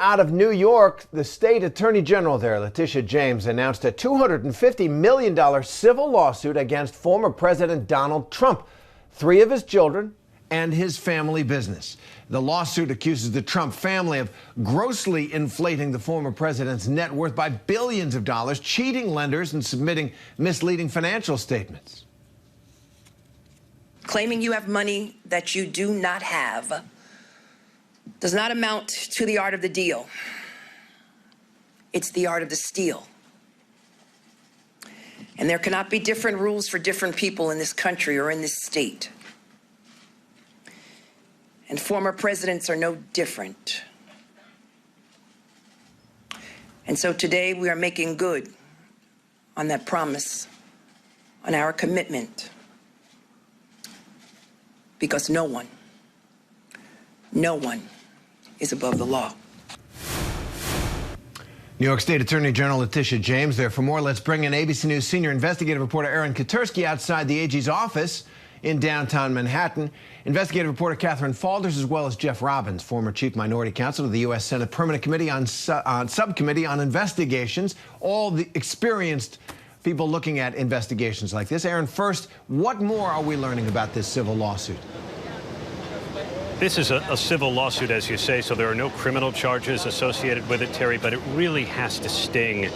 Out of New York, the state attorney general there, Letitia James, announced a $250 million civil lawsuit against former President Donald Trump, 3 of his children, and his family business. The lawsuit accuses the Trump family of grossly inflating the former president's net worth by billions of dollars, cheating lenders, and submitting misleading financial statements. Claiming you have money that you do not have does not amount to the art of the deal. It's the art of the steal. And there cannot be different rules for different people in this country or in this state. And former presidents are no different. And so today we are making good on that promise, on our commitment, because no one is above the law. New York State Attorney General Letitia James there. For more, let's bring in ABC News senior investigative reporter Aaron Katersky outside the AG's office in downtown Manhattan. Investigative reporter Catherine Falders, as well as Jeff Robbins, former chief minority counsel of the U.S. Senate Permanent Committee on Subcommittee on Investigations, all the experienced people looking at investigations like this. Aaron, first, what more are we learning about this civil lawsuit? This is a civil lawsuit, as you say, so there are no criminal charges associated with it, Terry, but it really has to sting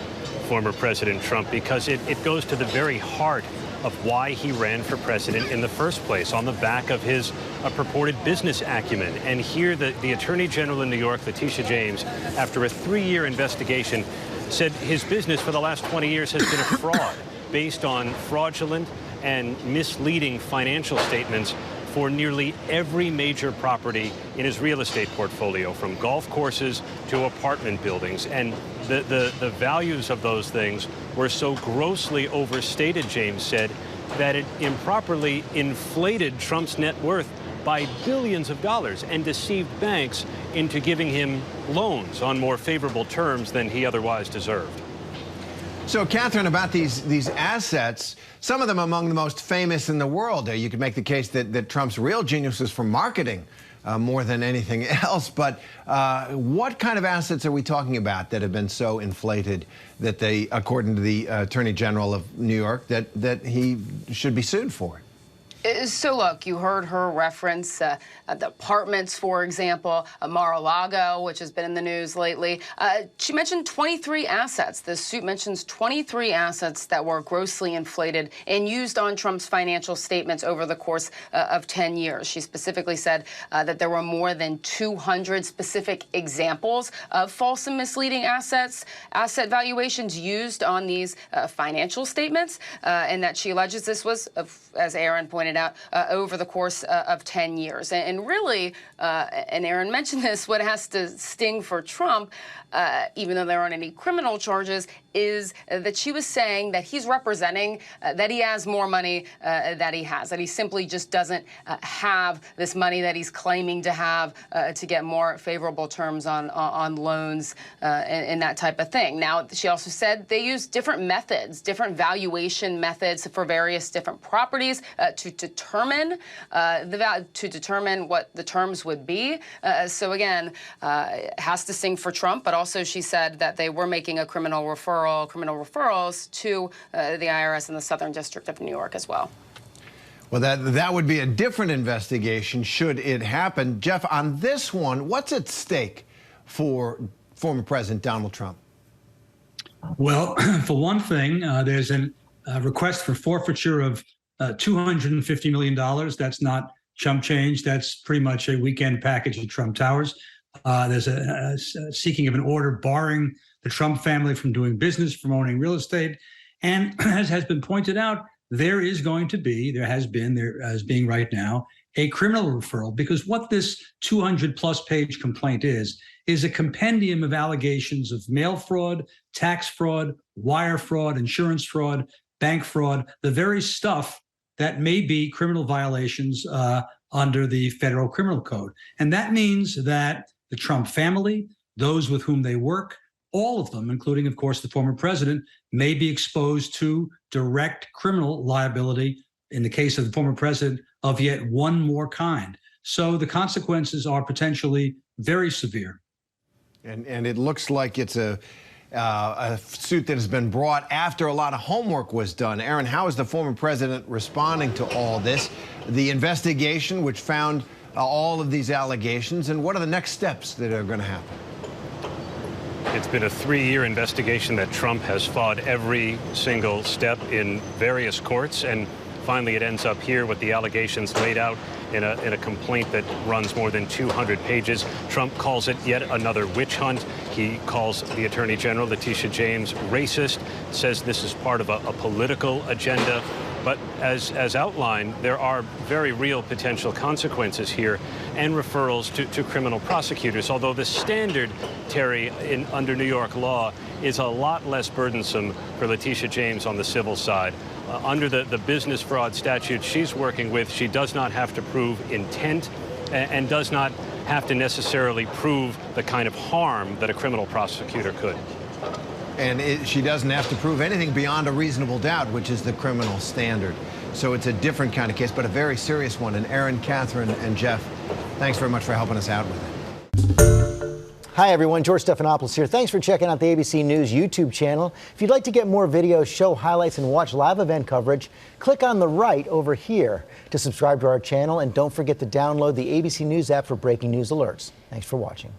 former President Trump because it goes to the very heart of why he ran for president in the first place, on the back of his purported business acumen. And here the Attorney General in New York, Letitia James, after a 3-year investigation, said his business for the last 20 years has been a fraud based on fraudulent and misleading financial statements for nearly every major property in his real estate portfolio, from golf courses to apartment buildings. And the values of those things were so grossly overstated, James said, that it improperly inflated Trump's net worth by billions of dollars and deceived banks into giving him loans on more favorable terms than he otherwise deserved. So, Catherine, about these assets, some of them among the most famous in the world. You could make the case that Trump's real genius was from marketing more than anything else. But what kind of assets are we talking about that have been so inflated that they, according to the Attorney General of New York, that he should be sued for? So, look, you heard her reference the apartments, for example, Mar-a-Lago, which has been in the news lately. She mentioned 23 assets. The suit mentions 23 assets that were grossly inflated and used on Trump's financial statements over the course of 10 years. She specifically said that there were more than 200 specific examples of false and misleading asset valuations used on these financial statements, and that she alleges this was, as Aaron pointed out, over the course of 10 years. And really, and Aaron mentioned this, what has to sting for Trump, even though there aren't any criminal charges, is that she was saying that he's representing that he has more money that he has, that he simply just doesn't have this money that he's claiming to have to get more favorable terms on loans and that type of thing. Now, she also said they use different methods, different valuation methods for various different properties to determine what the terms would be. So again, it has to sting for Trump, but also she said that they were making a criminal referrals to the IRS in the Southern District of New York as well. Well, that would be a different investigation should it happen. Jeff, on this one, what's at stake for former President Donald Trump? Well, for one thing, there's a request for forfeiture of $250 million. That's not chump change. That's pretty much a weekend package at Trump Towers. There's a seeking of an order barring the Trump family from doing business, from owning real estate. And as has been pointed out, there has being right now, a criminal referral, because what this 200-plus page complaint is a compendium of allegations of mail fraud, tax fraud, wire fraud, insurance fraud, bank fraud, the very stuff that may be criminal violations under the federal criminal code. And that means that the Trump family, those with whom they work, all of them, including, of course, the former president, may be exposed to direct criminal liability in the case of the former president of yet one more kind. So the consequences are potentially very severe. And it looks like it's a suit that has been brought after a lot of homework was done. Aaron, how is the former president responding to all this? The investigation, which found all of these allegations, and what are the next steps that are going to happen? It's been a 3-year investigation that Trump has fought every single step in various courts, and finally it ends up here with the allegations laid out in a complaint that runs more than 200 pages. Trump calls it yet another witch hunt. He calls the Attorney General, Letitia James, racist, says this is part of a political agenda. But as outlined, there are very real potential consequences here and referrals to criminal prosecutors, although the standard, Terry, under New York law is a lot less burdensome for Letitia James on the civil side. Under the business fraud statute she's working with, she does not have to prove intent and does not have to necessarily prove the kind of harm that a criminal prosecutor could. And she doesn't have to prove anything beyond a reasonable doubt, which is the criminal standard. So it's a different kind of case, but a very serious one. And Aaron, Catherine, and Jeff, thanks very much for helping us out with it. Hi, everyone. George Stephanopoulos here. Thanks for checking out the ABC News YouTube channel. If you'd like to get more videos, show highlights, and watch live event coverage, click on the right over here to subscribe to our channel. And don't forget to download the ABC News app for breaking news alerts. Thanks for watching.